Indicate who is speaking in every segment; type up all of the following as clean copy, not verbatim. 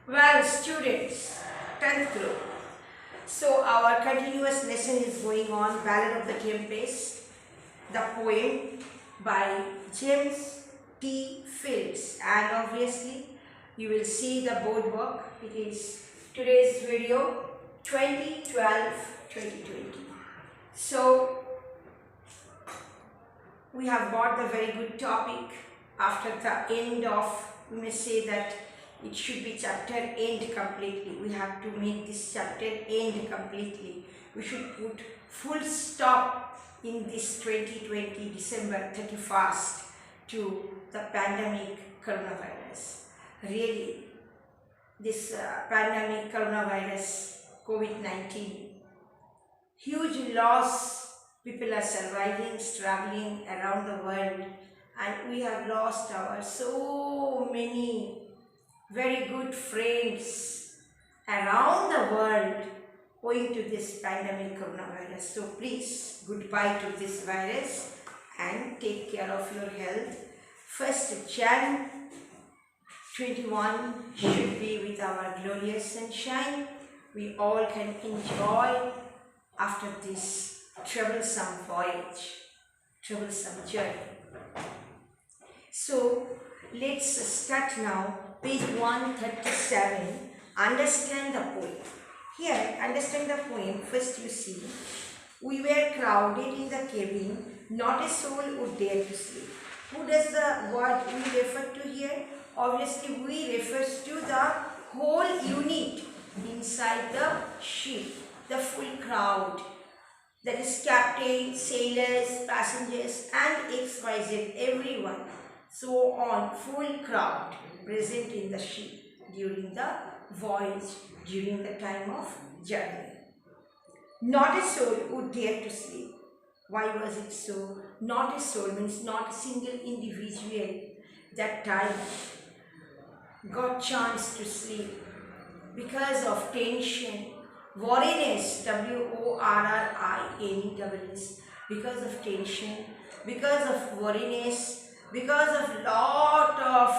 Speaker 1: Well, students, 10th group. So our continuous lesson is going on, Ballad of the Tempest, the poem by James T. Phillips. And obviously, you will see the board work. It is today's video 2012-2020. So, we have got the very good topic after the end of, we may say that it should be chapter end completely. We have to make this chapter end completely. We should put full stop in this 2020 December 31st to the pandemic coronavirus. Really, this pandemic coronavirus COVID-19, huge loss. People are surviving, struggling around the world, and we have lost our so many very good friends around the world owing to this pandemic coronavirus. So please, goodbye to this virus and take care of your health. First Jan 21 should be with our glorious sunshine. We all can enjoy after this troublesome voyage, troublesome journey. So let's start now. Page 137. Understand the poem. Here, understand the poem. First you see, we were crowded in the cabin, not a soul would dare to sleep. Who does the word we refer to here? Obviously, we refers to the whole unit inside the ship, the full crowd. That is captain, sailors, passengers and XYZ, everyone. So on, full crowd present in the ship during the voyage, during the time of journey. Not a soul would dare to sleep. Why was it so? Not a soul means not a single individual that time got chance to sleep because of tension, worriness, W-O-R-R-I-N-E-S-S, because of tension, because of worriness, because of lot of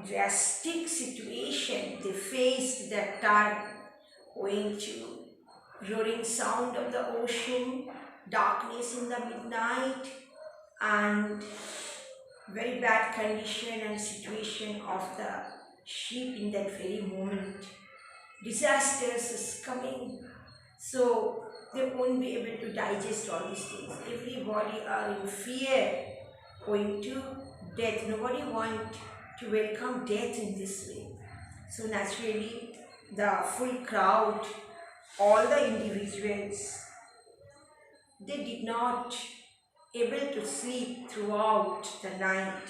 Speaker 1: drastic situation they faced that time, owing to roaring sound of the ocean, darkness in the midnight, and very bad condition and situation of the ship in that very moment. Disasters is coming, so they won't be able to digest all these things. Everybody are in fear owing to death. Nobody want to welcome death in this way. So naturally, the full crowd, all the individuals, they did not able to sleep throughout the night.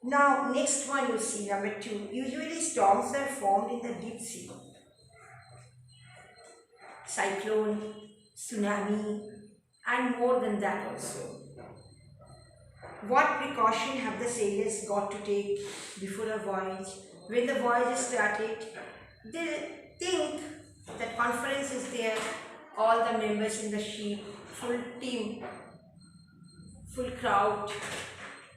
Speaker 1: Now, next one you see, number 2. Usually storms are formed in the deep sea. Cyclone, tsunami, and more than that also. What precaution have the sailors got to take before a voyage? When the voyage started, they think that conference is there, all the members in the ship, full team, full crowd,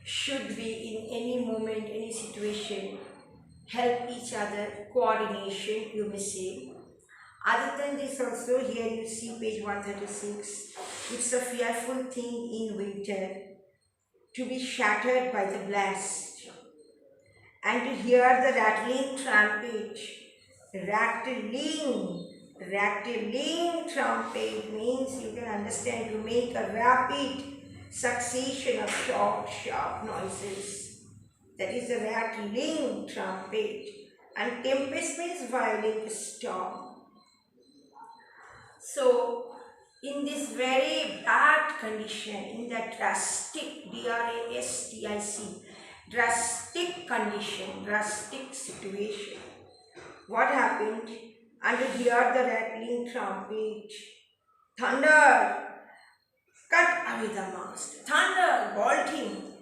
Speaker 1: should be in any moment, any situation, help each other, coordination, you may say. Other than this also, here you see page 136, it's a fearful thing in winter to be shattered by the blast and to hear the rattling trumpet. Rattling trumpet means, you can understand, to make a rapid succession of short, sharp noises. That is a rattling trumpet. And tempest means violent storm. So, in this very bad condition, in that drastic, D-R-A-S-T-I-C, drastic condition, drastic situation, what happened? And to hear the rattling trumpet, thunder, cut away the mast, thunder, bolting,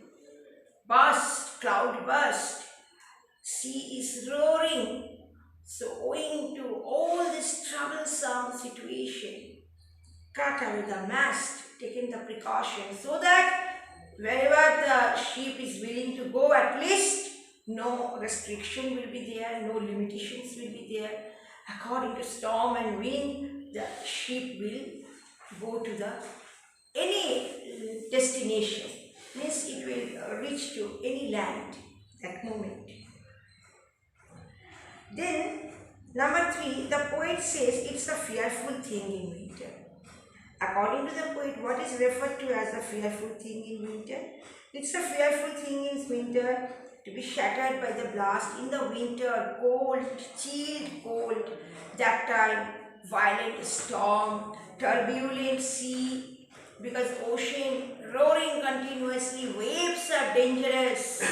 Speaker 1: burst, cloud burst, sea is roaring. So owing to all this troublesome situation, cut away the mast, taking the precaution so that wherever the ship is willing to go, at least No restriction will be there, no limitations will be there. According to storm and wind, the ship will go to the any destination. Means it will reach to any land that moment. Then number 3, the poet says it's a fearful thing in winter. According to the poet, what is referred to as a fearful thing in winter? It's a fearful thing in winter to be shattered by the blast in the winter, cold, chilled cold, that time, violent storm, turbulent sea, because ocean roaring continuously, waves are dangerous,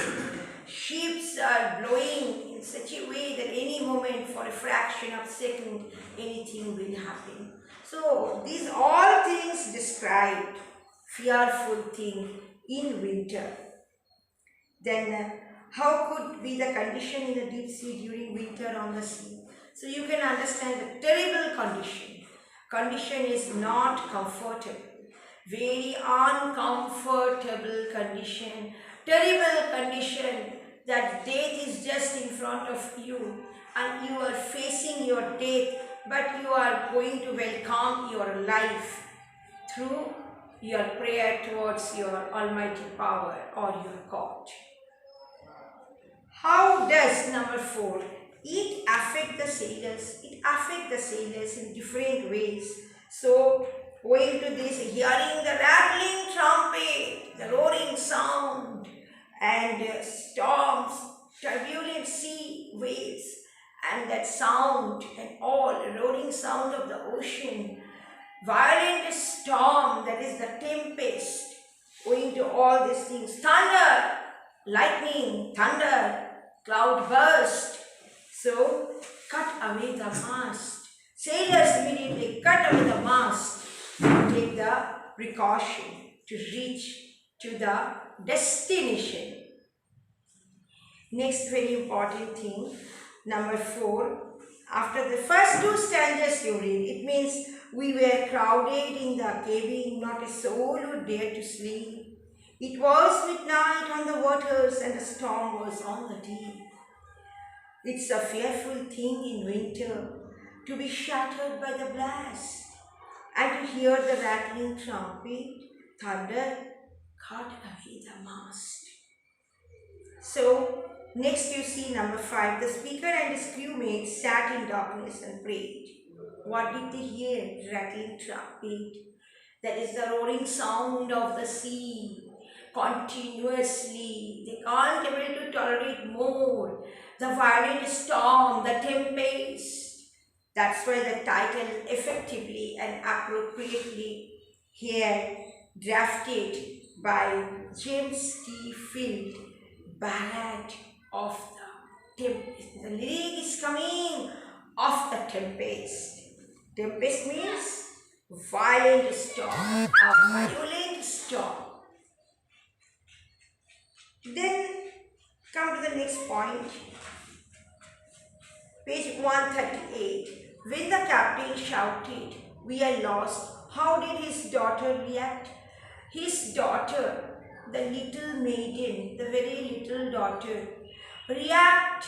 Speaker 1: ships are blowing in such a way that any moment for a fraction of a second, anything will happen. So, these all things described fearful thing in winter. Then, how could be the condition in the deep sea during winter on the sea? So, you can understand the terrible condition. Condition is not comfortable. Very uncomfortable condition. Terrible condition that death is just in front of you and you are facing your death, but you are going to welcome your life through your prayer towards your almighty power or your God. How does number 4 it affect the sailors? It affects the sailors in different ways. So going to this, hearing the rattling trumpet, the roaring sound, and storms, turbulent sea waves, and that sound and all roaring sound of the ocean, violent storm, that is the tempest, owing to all these things, thunder, lightning, thunder, cloud burst. So cut away the mast. Sailors immediately cut away the mast to take the precaution to reach to the destination. Next very important thing, number 4. After the first 2 stanzas you read, it means we were crowded in the cabin, not a soul would dare to sleep. It was midnight on the waters and the storm was on the deep. It's a fearful thing in winter to be shattered by the blast and to hear the rattling trumpet, thunder, cut away the mast. So, next you see number 5. The speaker and his crewmates sat in darkness and prayed. What did they hear? Rattling trumpet. That is the roaring sound of the sea continuously. They can't able to tolerate more. The violent storm, the tempest. That's why the title effectively and appropriately here drafted by James T. Field, Ballad of the Tempest. The lyric is coming of the tempest. Tempest means violent storm, a violent storm. Then come to the next point, page 138. When the captain shouted, "We are lost," how did his daughter react? His daughter, the little maiden, the very little daughter, react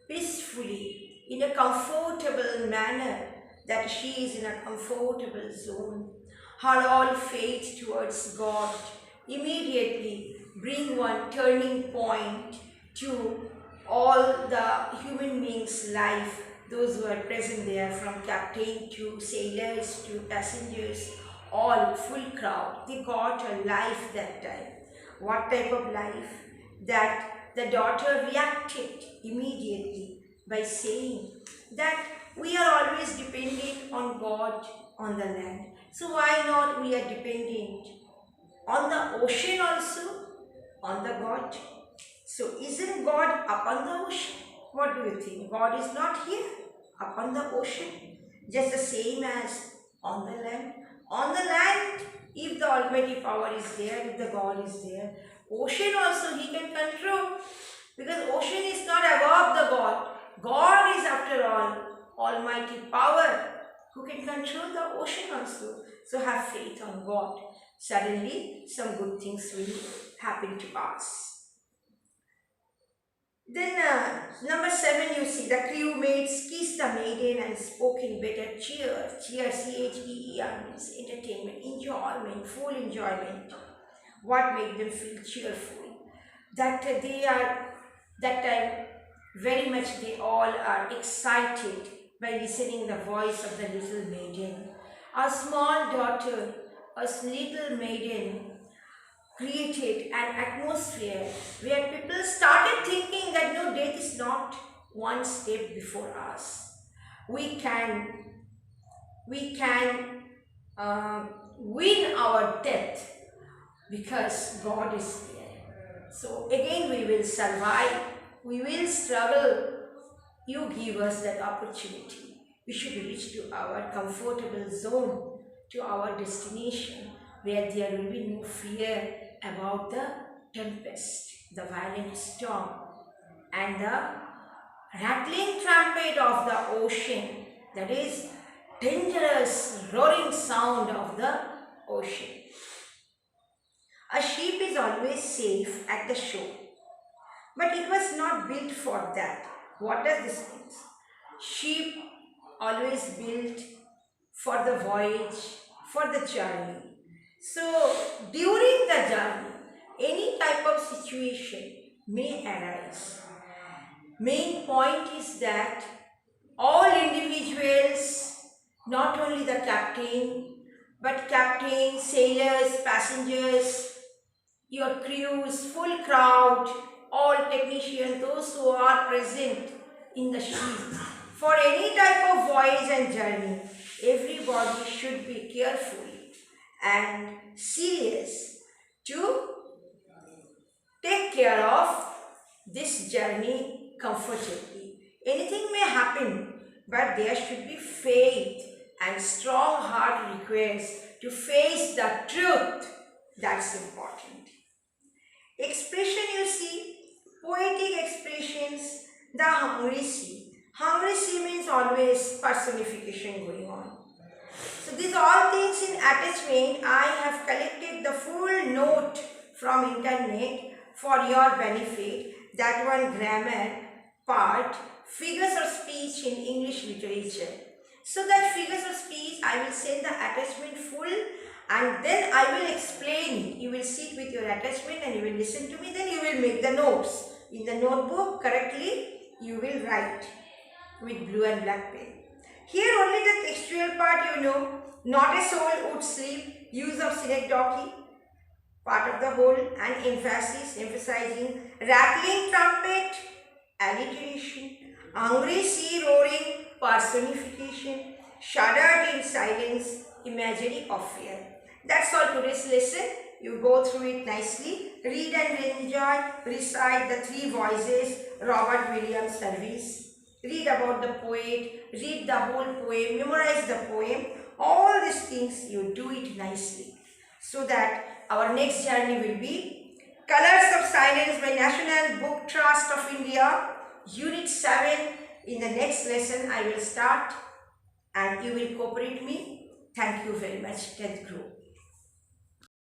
Speaker 1: peacefully in a comfortable manner, that she is in a comfortable zone. Her all faith towards God immediately bring one turning point to all the human beings' life, those who are present there, from captain to sailors to passengers, all full crowd. They got a life that time. What type of life? That the daughter reacted immediately by saying that we are always dependent on God on the land. So why not we are dependent on the ocean also, on the God? So isn't God upon the ocean? What do you think? God is not here upon the ocean, just the same as on the land. On the land, if the Almighty power is there, if the God is there, ocean also He can control, because ocean is not above the God. God is, after all, Almighty power who can control the ocean also. So have faith on God. Suddenly, some good things will happen to us. Then number 7, you see the crew mates kissed the maiden and spoke in bitter cheer. Cheer, cheer means entertainment, enjoyment, full enjoyment. What made them feel cheerful? That they are, that time, very much they all are excited by listening the voice of the little maiden. A small daughter, a little maiden, created an atmosphere where people started thinking that no, death is not one step before us. We can we can win our death because God is there. So again we will survive, we will struggle. You give us that opportunity. We should reach to our comfortable zone, to our destination, where there will be no fear about the tempest, the violent storm, and the rattling trumpet of the ocean, that is dangerous roaring sound of the ocean. A ship is always safe at the shore, but it was not built for that. What does this mean? Ship always built for the voyage, for the journey. So during the journey, any type of situation may arise. Main point is that all individuals, not only the captain, but captain, sailors, passengers, your crews, full crowd, all technicians, those who are present in the ship, for any type of voyage and journey, everybody should be careful and serious to take care of this journey comfortably. Anything may happen, but there should be faith and strong heart requires to face the truth. That's important. Expression, you see, poetic expressions, the hungry sea. Hungry sea means always personification going on. So these all things in attachment, I have collected the full note from internet for your benefit. That one grammar part, figures of speech in English literature. So that figures of speech, I will send the attachment full and then I will explain it. You will sit with your attachment and you will listen to me, then you will make the notes. In the notebook correctly, you will write with blue and black pen. Here only the textual part you know, not a soul would sleep, use of synecdoche, part of the whole, and emphasis, emphasizing, rattling trumpet, alliteration, hungry sea roaring, personification, shuddered in silence, imagery of fear. That's all today's lesson. You go through it nicely, read and enjoy, recite the 3 voices, Robert Williams service. Read about the poet, read the whole poem, memorize the poem. All these things you do it nicely. So that our next journey will be Colors of Silence by National Book Trust of India, Unit 7. In the next lesson I will start and you will cooperate me. Thank you very much, 10th group.